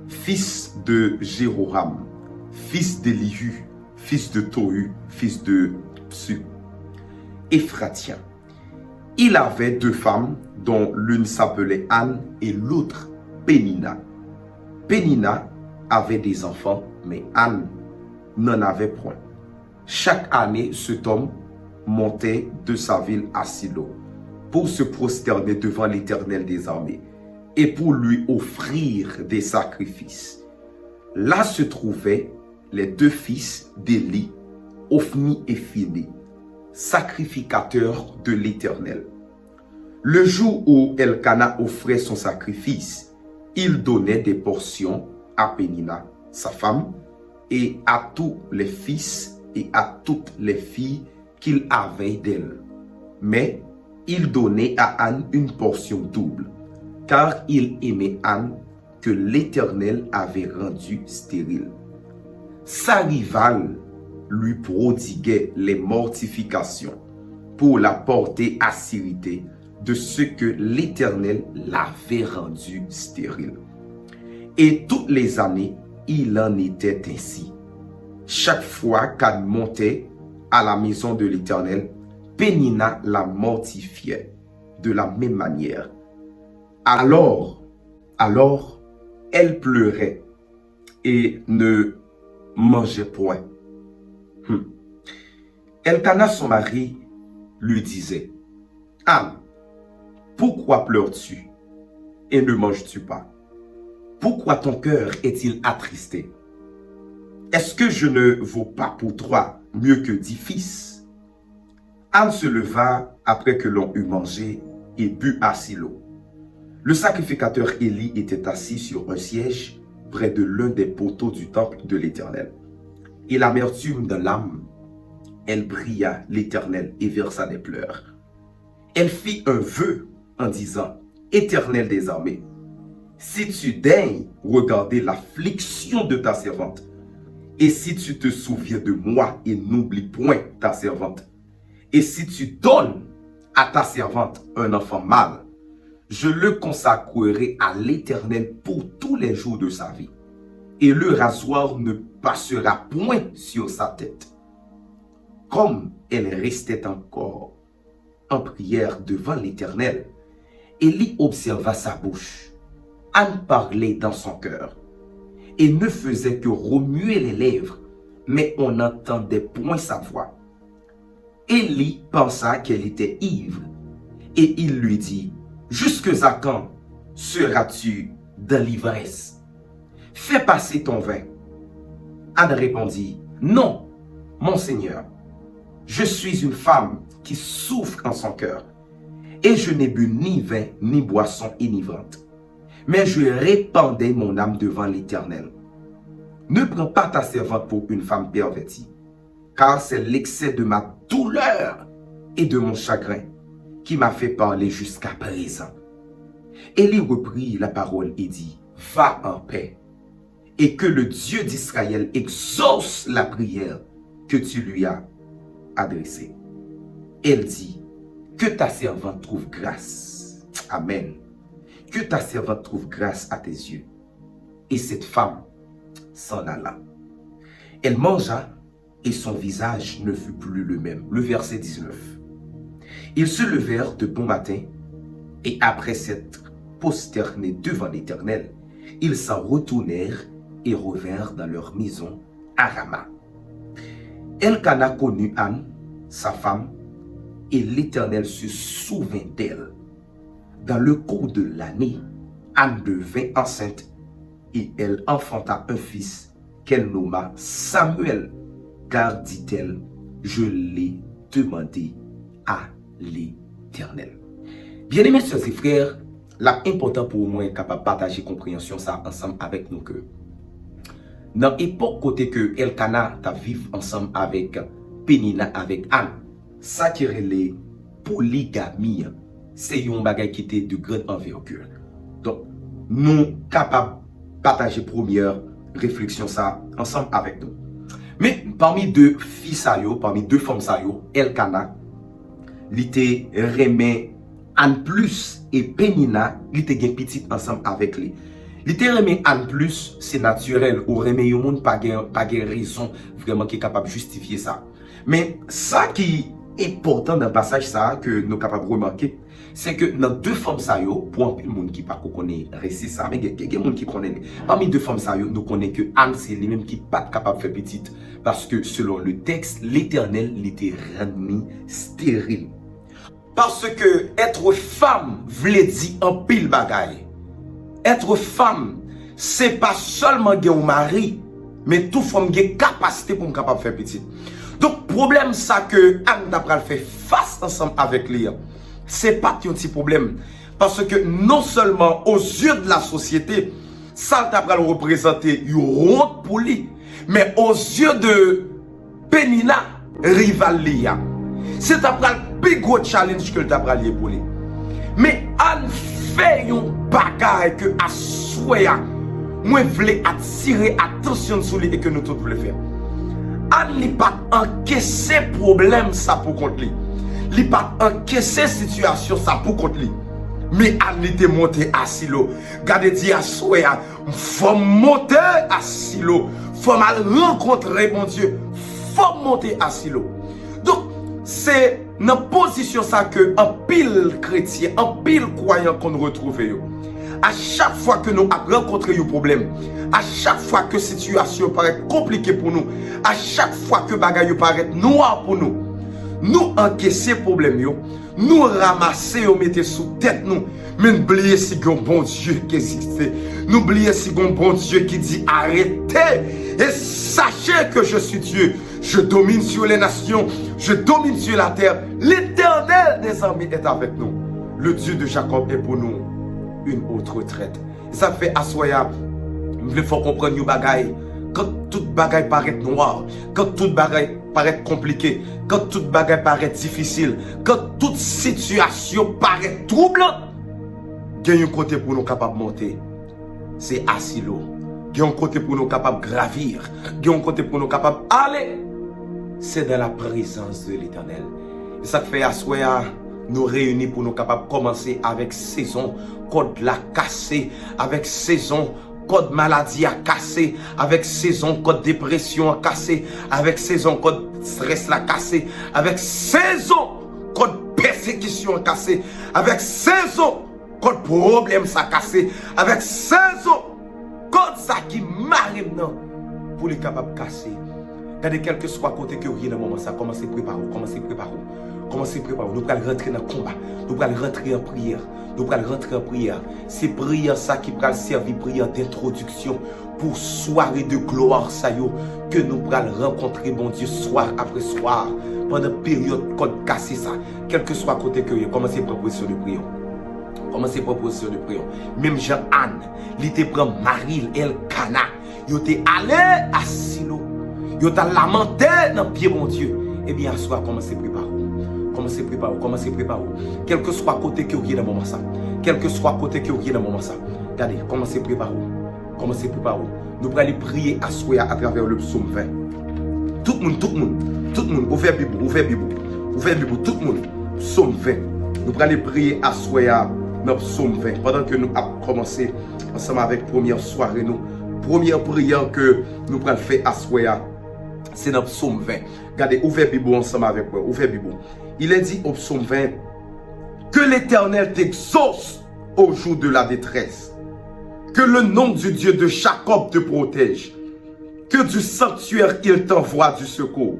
fils de Jéroham, fils d'Élihu, fils de Tohu, fils de Psu, Éphratien. Il avait 2 femmes, dont l'une s'appelait Anne et l'autre Pénina. Pénina avait des enfants, mais Anne n'en avait point. Chaque année, cet homme montait de sa ville à Silo pour se prosterner devant l'Éternel des armées et pour lui offrir des sacrifices. Là se trouvaient les 2 fils d'Élie, Ophni et Phiné, sacrificateurs de l'Éternel. Le jour où Elkana offrait son sacrifice, il donnait des portions à Pénina, sa femme, et à tous les fils et à toutes les filles qu'il avait d'elle. Mais il donnait à Anne une portion double, car il aimait Anne que l'Éternel avait rendue stérile. Sa rivale lui prodiguait les mortifications pour la porter à s'irriter de ce que l'Éternel l'avait rendue stérile. Et toutes les années, il en était ainsi. Chaque fois qu'Anne montait à la maison de l'Éternel, Pénina la mortifiait de la même manière. Alors, elle pleurait et ne mangeait point. Elkana, son mari, lui disait, « Anne, pourquoi pleures-tu et ne manges-tu pas? Pourquoi ton cœur est-il attristé? est-ce que je ne vaux pas pour toi mieux que 10 fils? Anne se leva après que l'on eut mangé et bu à Silo. Le sacrificateur Élie était assis sur un siège près de l'un des poteaux du temple de l'Éternel. Et l'amertume de l'âme, elle pria l'Éternel et versa des pleurs. Elle fit un vœu en disant, Éternel des armées, si tu daignes regarder l'affliction de ta servante, et si tu te souviens de moi et n'oublie point ta servante, et si tu donnes à ta servante un enfant mâle, je le consacrerai à l'Éternel pour tous les jours de sa vie, et le rasoir ne passera point sur sa tête. Comme elle restait encore en prière devant l'Éternel, Élie observa sa bouche. Anne parlait dans son cœur et ne faisait que remuer les lèvres, mais on n'entendait point sa voix. Élie pensa qu'elle était ivre et il lui dit, « Jusque à quand seras-tu dans l'ivresse? Fais passer ton vin. » Anne répondit, « Non, mon Seigneur, je suis une femme qui souffre en son cœur, et je n'ai bu ni vin ni boisson enivrante, mais je répandais mon âme devant l'Éternel. Ne prends pas ta servante pour une femme pervertie, car c'est l'excès de ma douleur et de mon chagrin qui m'a fait parler jusqu'à présent. » Élie reprit la parole et dit, « Va en paix, et que le Dieu d'Israël exauce la prière que tu lui as adressée. » Elle dit, « Que ta servante trouve grâce. » Amen. « Que ta servante trouve grâce à tes yeux. » Et cette femme s'en alla. Elle mangea et son visage ne fut plus le même. Le verset 19. Ils se levèrent de bon matin et après s'être prosternés devant l'Éternel, ils s'en retournèrent et revinrent dans leur maison à Rama. Elkana connut Anne, sa femme, et l'Éternel se souvint d'elle. Dans le cours de l'année, Anne devint enceinte et elle enfanta un fils qu'elle nomma Samuel, car, dit-elle, je l'ai demandé à l'Éternel. Bien-aimés sœurs et frères, l'important pour moi est capable de partager compréhension ça ensemble avec nous que dans l'époque côté que Elkana t'a vivre ensemble avec Pénina avec Anne, ça qui est les polygamie, c'est un bagage qui était de grande envergure. Donc, nous capables de partager première réflexion ça ensemble avec nous. Mais parmi deux filles, parmi deux femmes, Elkana, il était remet Anne plus et Pénina, il était gen petit ensemble avec lui. Il était remet Anne plus, c'est naturel, ou remet yon monde pas de raison vraiment qui est capable de justifier ça. Mais ça qui est important dans le passage ça que nous sommes capables de remarquer, c'est que dans deux femmes pour un peu de monde qui pas connaît récit ça, mais il y a des gens qui connaissent. Parmi deux femmes nous connaissons que Anne c'est lui-même qui pas capable de faire petite parce que selon le texte, l'Éternel l'était rendu stérile. Parce que être femme voulait dire un pile bagaille. Être femme, c'est pas seulement un mari, mais tout femme a une capacité pour capable faire petite. Donc problème ça que Anne n'a fait face ensemble avec lui, c'est pas un petit problème parce que non seulement aux yeux de la société, ça t'a représenté une honte pour lui, mais aux yeux de Pénina, rival Lia. C'est après le plus gros challenge que t'a lié pour lui. Mais Anne fait une bagaille que à souhait, moi voulais attirer attention sur lui et que nous tous voulons faire. Anne n'a pas encaissé problème ça pour contre lui. Il n'a pas encaissé situation ça pour contre lui. Mais Anne était montée à Silo. Gardez dit à souhait, faut monter à Silo. Faut mal rencontrer mon Dieu. Faut monter à Silo. Donc c'est dans position ça que un pile chrétien, un pile croyant qu'on retrouve yo. À chaque fois que nous rencontrons un problème, à chaque fois que la situation paraît compliquée pour nous, à chaque fois que bagaille paraît noir pour nous, nous encaisser problème yo, nous ramasser ou mettre sous tête nous, Mais n'oubliez si un bon Dieu qui existe. N'oubliez si un bon Dieu qui dit arrêtez et sachez que je suis Dieu. Je domine sur les nations, je domine sur la terre. L'Éternel des armées est avec nous. Le Dieu de Jacob est pour nous une autre retraite. Ça fait assoya. Il faut comprendre une bagaille. Quand toute bagaille paraît noire, quand toute bagaille paraît compliquée, quand toute bagaille paraît difficile, quand toute situation paraît troublante, il y a un côté pour nous capables de monter. C'est asilo. Il y a un côté pour nous capables de gravir. Il y a un côté pour nous capables d'aller. C'est dans la présence de l'Éternel. Et ça fait assoya. Nous réunis pour nous capables de commencer avec saison, code la cassé, avec saison, code maladie à casser, avec saison, code dépression à casser, avec saison, code stress la casser, avec saison, code persécution à casser, avec saison, code problème ça casser, avec saison, code ça qui m'arrive non, pour les capables de casser. Regardez, quel que soit côté que vous dans le moment, ça commencez à préparer, commencez à préparer. Commencez à préparer. Nous allons rentrer dans le combat. Nous allons rentrer en prière. Nous allons rentrer en prière. C'est prière ça qui va servir prière d'introduction pour soirée de gloire ça yo, que nous allons rencontrer mon Dieu soir après soir pendant période code cassé ça. Quel que soit côté que vous commencez à proposition de prière. Commencez à proposition de prière. Même Jean-Anne, il était prend Marie Elkana. Il était allé à Silo. Il était lamenté dans le pied mon Dieu. Eh bien, à soir, commencez à préparer. Commencez à préparer, commencez à préparer. Quel que soit côté que vous êtes dans le moment ça. Quel que soit côté que vous êtes dans le moment ça. Regardez, commencez à préparer. Commencez à préparer. Nous allons prier à soi à travers le psaume 20. Tout le monde, ouvrez Bible, tout le monde, psaume 20. Nous allons prier à soi dans le psaume 20. Pendant que nous avons commencé ensemble avec la première soirée, première prière que nous allons faire à soi, c'est dans le psaume 20. Regardez, ouvrez Bible ensemble avec moi, ouvrez Bible. Il est dit au psaume 20 que l'Éternel t'exauce au jour de la détresse. Que le nom du Dieu de Jacob te protège. Que du sanctuaire il t'envoie du secours.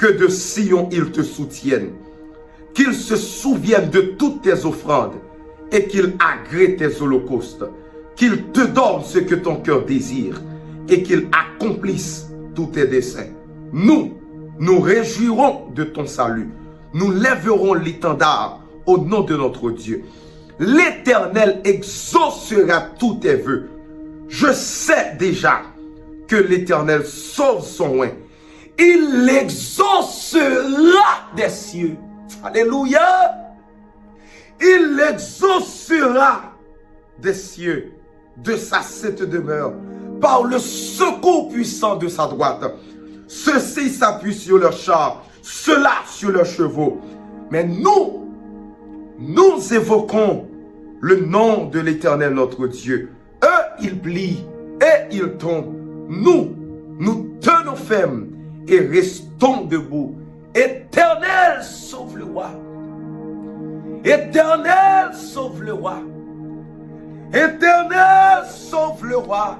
Que de Sion il te soutienne. Qu'il se souvienne de toutes tes offrandes et qu'il agrée tes holocaustes. Qu'il te donne ce que ton cœur désire et qu'il accomplisse tous tes desseins. Nous réjouirons de ton salut. Nous lèverons l'étendard au nom de notre Dieu. L'Éternel exaucera tous tes vœux. Je sais déjà que l'Éternel sauve son oint. Il l'exaucera des cieux. Alléluia. Il l'exaucera des cieux de sa sainte demeure par le secours puissant de sa droite. Ceux-ci s'appuient sur leurs chars, ceux-là sur leurs chevaux. Mais nous évoquons le nom de l'Éternel notre Dieu. Eux, ils plient et ils tombent. Nous tenons ferme et restons debout. Éternel, sauve le roi. Éternel, sauve le roi. Éternel, sauve le roi.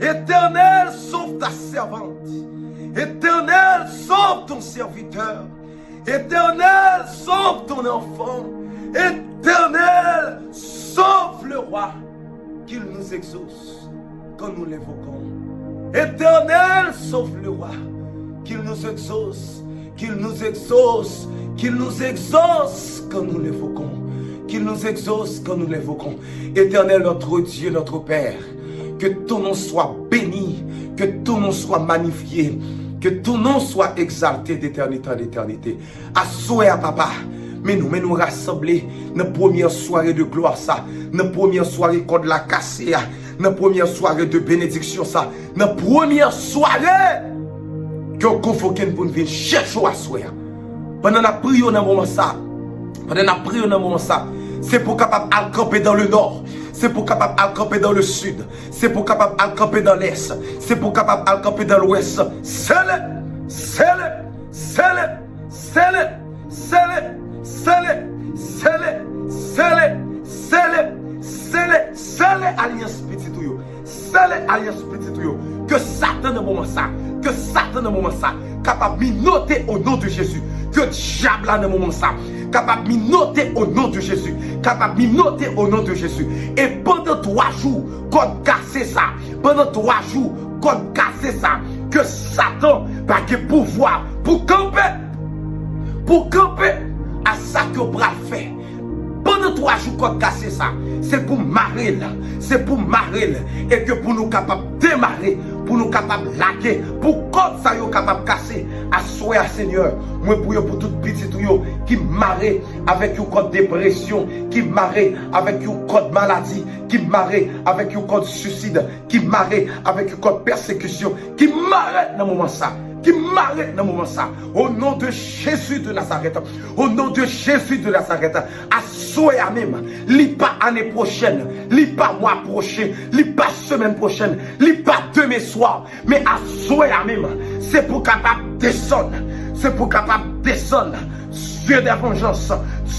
Éternel, sauve ta servante. Éternel, sauve ton serviteur. Éternel, sauve ton enfant. Éternel, sauve le roi. Qu'il nous exauce quand nous l'évoquons. Éternel, sauve le roi. Qu'il nous exauce. Qu'il nous exauce. Qu'il nous exauce quand nous l'évoquons. Qu'il nous exauce quand nous l'évoquons. Éternel, notre Dieu, notre Père. Que ton nom soit béni, que ton nom soit magnifié, que ton nom soit exalté d'éternité en éternité. À souhait à papa, mais nous rassembler dans la première soirée de gloire ça, dans la première soirée contre la cassée, dans la première soirée de bénédiction ça, dans la première soirée que vous convoquez pour nous venir chercher à souhait. Pendant la prière dans le moment ça, c'est pour capable de camper dans le nord. C'est pour capable de camper dans le sud. C'est pour capable de camper dans l'est. C'est pour capable de camper dans l'ouest. C'est alliance petite yo. C'est alliance petite yo. Que Satan dans moment ça, capable de noter au nom de Jésus. Que diable dans moment ça, capable de noter au nom de Jésus, capable de noter au nom de Jésus. Et pendant 3 jours, qu'on casse ça, pendant 3 jours, qu'on casse ça, que Satan va avoir pouvoir pour camper à ça que vous faire. Pendant 3 jours qu'on casse ça, c'est pour marrer là, c'est pour marrer là, et que pour nous capables de démarrer, pour nous capables de laguer, pour qu'on ça yo capable de casser, à souhait Seigneur, moi pour tout petit qui marre avec une code dépression, qui marre avec une code maladie, qui marre avec une code suicide, qui marre avec une code persécution, qui marre dans le moment ça. Qui m'arrête dans le moment ça, au nom de Jésus de Nazareth, au nom de Jésus de Nazareth, à souhait même, li pas année prochaine, li pas mois prochain, li pas semaine prochaine, li pas demain soir, mais à souhait même, c'est pour capable descendre, c'est pour capable descendre, Dieu de vengeance,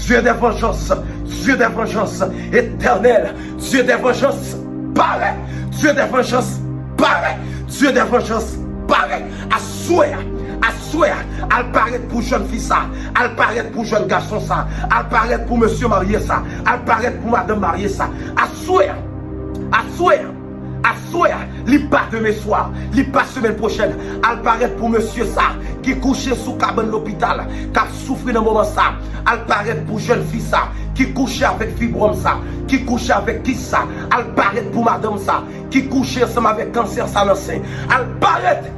Dieu de vengeance, Dieu de vengeance éternel, Dieu de vengeance, paraît, Dieu de vengeance, paraît, Dieu de vengeance, paraît, à souhait, à paraître pour jeune fille ça, à paraître pour jeune garçon ça, à paraître pour monsieur marié ça, à paraître pour madame mariée ça, à souhait, li pas demain soir, li pas semaine prochaine, à paraître pour monsieur ça, qui couché sous cabane l'hôpital, qui a souffert dans le moment ça, à paraître pour jeune fille ça, qui couchait avec fibrome ça, qui couchait avec qui ça, à paraître pour madame ça, qui couchait ensemble avec cancer ça l'enceinte, à paraître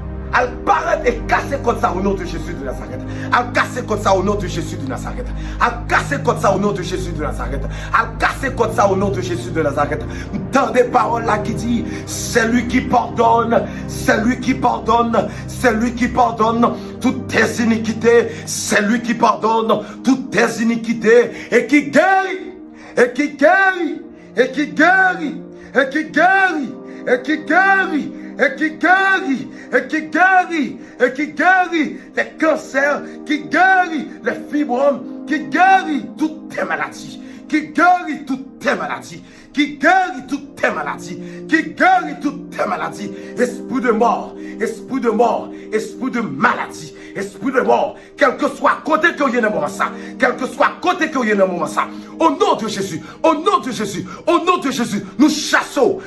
et casser comme ça au nom de Jésus de Nazareth. À casser comme ça au nom de Jésus de Nazareth. À casser comme ça au nom de Jésus de Nazareth. À casser comme ça au nom de Jésus de Nazareth. Dans des paroles là qui dit, c'est lui qui pardonne, c'est lui qui pardonne, c'est lui qui pardonne toutes tes iniquités, c'est lui qui pardonne toutes tes iniquités et qui guérit, et qui guérit, et qui guérit, et qui guérit, et qui guérit. Et qui guérit, et qui guérit, et qui guérit les cancers, qui guérit les fibromes, qui guérit toutes tes maladies, qui guérit toutes tes maladies, qui guérit toutes tes maladies, qui guérit toutes tes maladies. Esprit de mort, esprit de mort, esprit de maladie, esprit de mort, quel que soit côté que y ait dans le moment ça, quel que soit côté que y ait dans le moment ça, au nom de Jésus, au nom de Jésus, au nom de Jésus, nous chassons,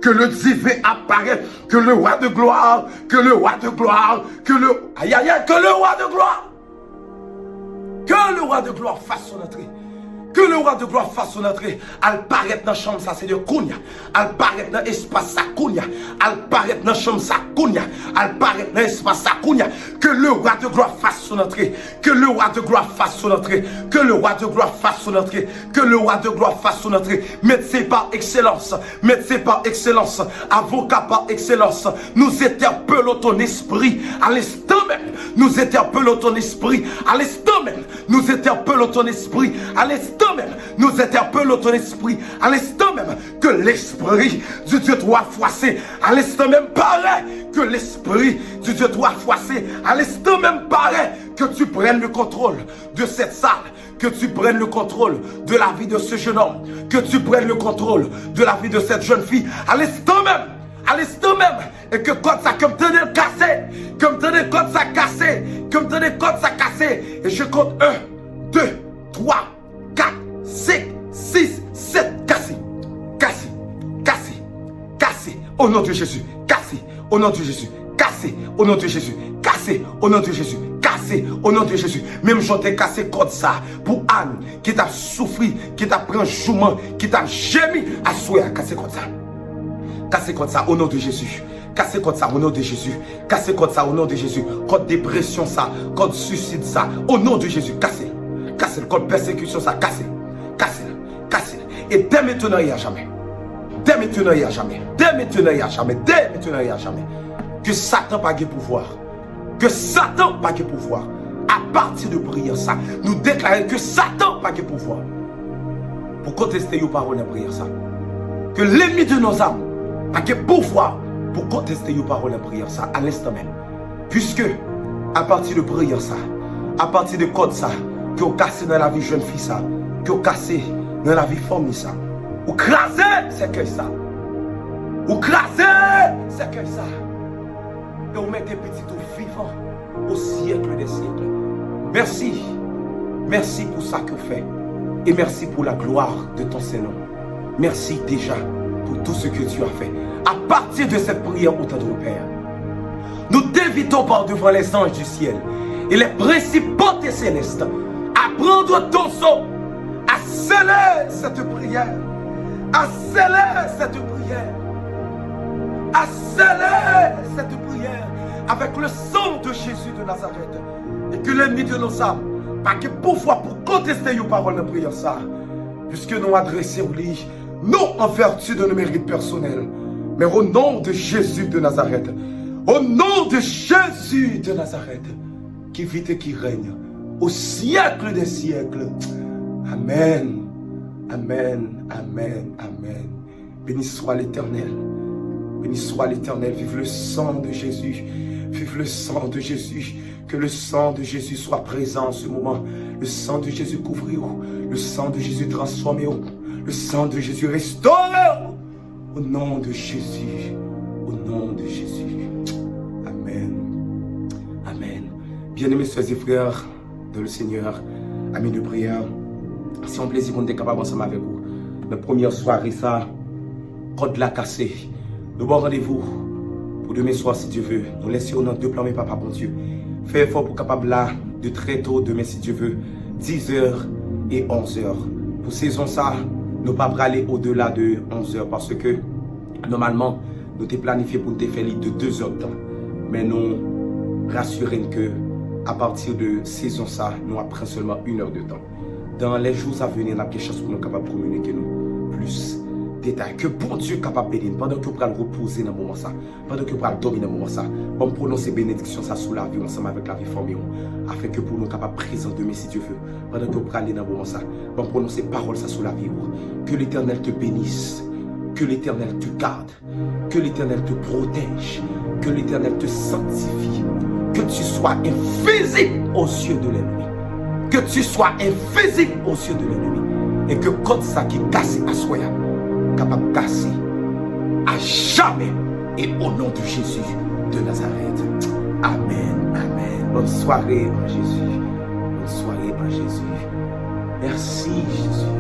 que le divin apparaît, que le roi de gloire, que le roi de gloire, que le roi de gloire, que le roi de gloire fasse son entrée. Que le roi de gloire fasse son entrée. Elle paraît dans la chambre, ça c'est de Kounia. Elle paraît dans l'espace, ça Kounia. Elle paraît dans la chambre, ça Kounia. Elle paraît dans l'espace, ça Kounia. Que le roi de gloire fasse son entrée. Que le roi de gloire fasse son entrée. Que le roi de gloire fasse son entrée. Que le roi de gloire fasse son entrée. Médecin par excellence. Médecin par excellence. Avocat par excellence. Nous interpellons ton esprit à l'instant même. Nous interpellons ton esprit à l'instant même. Nous interpellons ton esprit à l'instant même, nous interpellons ton esprit, à l'instant même que l'esprit du Dieu doit froisser, à l'instant même paraît que l'esprit du Dieu doit froisser, à l'instant même paraît que tu prennes le contrôle de cette salle, que tu prennes le contrôle de la vie de ce jeune homme, que tu prennes le contrôle de la vie de cette jeune fille, à l'instant même, et que quand ça, comme tenez cassé, comme tenez quand ça cassé, comme tenez quand ça cassé, et je compte 1, 2, 3, 4, 5, 6, 7, cassé, au nom de Jésus, cassé, au nom de Jésus, cassé, au nom de Jésus, cassé, au nom de Jésus, cassé, au nom de Jésus. Même j'en ai cassé comme ça, pour Anne, qui t'a souffert, qui t'a pris un jour, qui t'a gémi, à souhait, cassé comme ça. Cassez contre ça au nom de Jésus. Cassez contre ça au nom de Jésus. Cassez contre ça au nom de Jésus. Contre dépression ça, contre suicide ça, au nom de Jésus. Cassez. Cassez contre persécution ça, cassez. Cassez. Cassez. Et dès maintenant il n'y a jamais. Dès maintenant il n'y a jamais. Dès maintenant il n'y a jamais. Dès maintenant il n'y a jamais. Que Satan pas de pouvoir. Que Satan pas de pouvoir. À partir de prière ça, nous déclarons que Satan pas de pouvoir. Pour contester vos paroles en prière ça. Que l'ennemi de nos âmes pas de pouvoir pour contester vos paroles en prière ça à l'instant même. Puisque à partir de prière ça, à partir de code ça, que vous cassez dans la vie jeune fille ça, que vous cassez dans la vie famille ça, ou crasez c'est que ça, ou crasez c'est que ça, et vous mettez petit tout vivant au siècle des siècles. Merci Merci pour ça que vous faites. Et merci pour la gloire de ton Saint-Nom. Merci déjà pour tout ce que tu as fait. À partir de cette prière, au temps de Père, nous t'invitons par devant les anges du ciel et les principautés célestes à prendre ton son, à sceller cette prière, à sceller cette prière, à sceller cette prière avec le sang de Jésus de Nazareth. Et que l'ennemi de nos âmes, pas que pouvoir pour contester les paroles de prière ça, puisque nous adressons au lit, non en vertu de nos mérites personnels, mais au nom de Jésus de Nazareth. Au nom de Jésus de Nazareth, qui vit et qui règne au siècle des siècles. Amen. Amen. Amen. Amen. Béni soit l'Éternel. Béni soit l'Éternel. Vive le sang de Jésus. Vive le sang de Jésus. Que le sang de Jésus soit présent en ce moment. Le sang de Jésus couvre. Le sang de Jésus transforme. Le sang de Jésus restaure. Au nom de Jésus. Au nom de Jésus. Amen. Amen. Bien-aimés soeurs et frères de le Seigneur, amis de prière, c'est un plaisir qu'on est capable ensemble avec vous. La première soirée, ça, code la cassée. Nous bon rendez-vous pour demain soir si Dieu veut. Nous laissons notre deux plans, mais papa, bon Dieu. Fais effort pour capable là, de très tôt demain si Dieu veut, 10h et 11h. Pour saison ça, nous ne pas aller au-delà de 11h parce que normalement, nous t'ai planifié pour nous faire de 2 heures de temps. Mais nous rassurons que à partir de saison ça, nous apprenons seulement 1 heure de temps. Dans les jours à venir, nous avons quelque chose pour nous capables de communiquer nous plus détails. Que bon Dieu est capable de bénir pendant que vous allez reposer dans le moment ça, pendant que vous allez dormir dans le moment ça. Bon prononcer bénédiction ça sous la vie ensemble avec la vie formée, afin que pour nous capables de présenter demain si Dieu veut. Pendant que vous allez dans le moment ça, bon prononcer parole ça sous la vie. Que l'Éternel te bénisse. Que l'Éternel te garde, que l'Éternel te protège, que l'Éternel te sanctifie, que tu sois invisible aux yeux de l'ennemi, que tu sois invisible aux yeux de l'ennemi, et que comme ça qui casse à soi, capable de casser à jamais, et au nom de Jésus de Nazareth. Amen, amen. Bonne soirée en Jésus, bonne soirée en Jésus. Merci Jésus.